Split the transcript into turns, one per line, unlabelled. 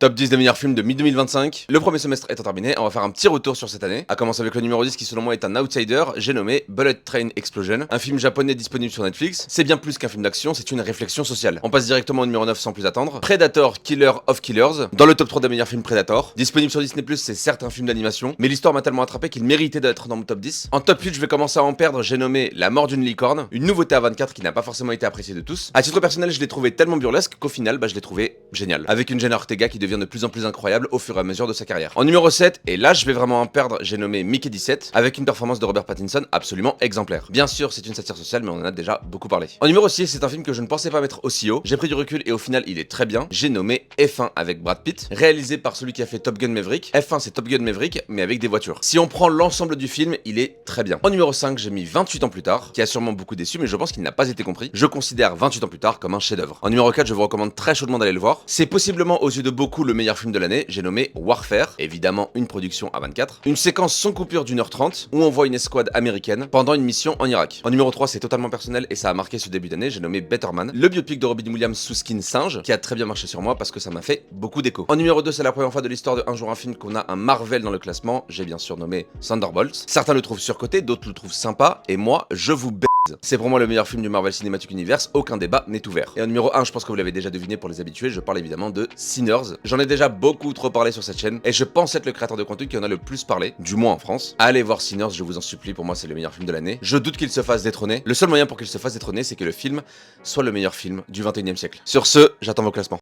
Top 10 des meilleurs films de mi-2025. Le premier semestre étant terminé, on va faire un petit retour sur cette année. A commencer avec le numéro 10 qui selon moi est un outsider, j'ai nommé Bullet Train Explosion, un film japonais disponible sur Netflix. C'est bien plus qu'un film d'action, c'est une réflexion sociale. On passe directement au numéro 9 sans plus attendre. Predator, Killer of Killers, dans le top 3 des meilleurs films Predator. Disponible sur Disney+, c'est certes un film d'animation, mais l'histoire m'a tellement attrapé qu'il méritait d'être dans mon top 10. En top 8, je vais commencer à en perdre, j'ai nommé La mort d'une licorne, une nouveauté à 24 qui n'a pas forcément été appréciée de tous. À titre personnel, je l'ai trouvé tellement burlesque qu'au final, je l'ai trouvé génial. Avec une Jenna Ortega qui devient de plus en plus incroyable au fur et à mesure de sa carrière. En numéro 7, et là je vais vraiment en perdre, j'ai nommé Mickey 17, avec une performance de Robert Pattinson absolument exemplaire. Bien sûr, c'est une satire sociale, mais on en a déjà beaucoup parlé. En numéro 6, c'est un film que je ne pensais pas mettre aussi haut. J'ai pris du recul et au final, il est très bien. J'ai nommé F1 avec Brad Pitt, réalisé par celui qui a fait Top Gun Maverick. F1, c'est Top Gun Maverick, mais avec des voitures. Si on prend l'ensemble du film, il est très bien. En numéro 5, j'ai mis 28 ans plus tard, qui a sûrement beaucoup déçu, mais je pense qu'il n'a pas été compris. Je considère 28 ans plus tard comme un chef-d'œuvre. En numéro 4, je vous recommande très chaudement d'aller le voir. C'est possiblement aux yeux de beaucoup le meilleur film de l'année. J'ai nommé Warfare, évidemment une production A24. Une séquence sans coupure d'1h30 où on voit une escouade américaine pendant une mission en Irak. En numéro 3, c'est totalement personnel et ça a marqué ce début d'année, j'ai nommé Better Man, le biopic de Robin Williams sous skin singe, qui a très bien marché sur moi parce que ça m'a fait beaucoup d'écho. En numéro 2, c'est la première fois de l'histoire de Un jour un film qu'on a un Marvel dans le classement, j'ai bien sûr nommé Thunderbolts. Certains le trouvent surcoté, d'autres le trouvent sympa, et moi, je vous baise. C'est pour moi le meilleur film du Marvel Cinematic Universe, aucun débat n'est ouvert. Et en numéro 1, je pense que vous l'avez déjà deviné pour les habitués, je parle évidemment de Sinners. J'en ai déjà beaucoup trop parlé sur cette chaîne, et je pense être le créateur de contenu qui en a le plus parlé, du moins en France. Allez voir Sinners, je vous en supplie, pour moi c'est le meilleur film de l'année. Je doute qu'il se fasse détrôner. Le seul moyen pour qu'il se fasse détrôner, c'est que le film soit le meilleur film du 21e siècle. Sur ce, j'attends vos classements.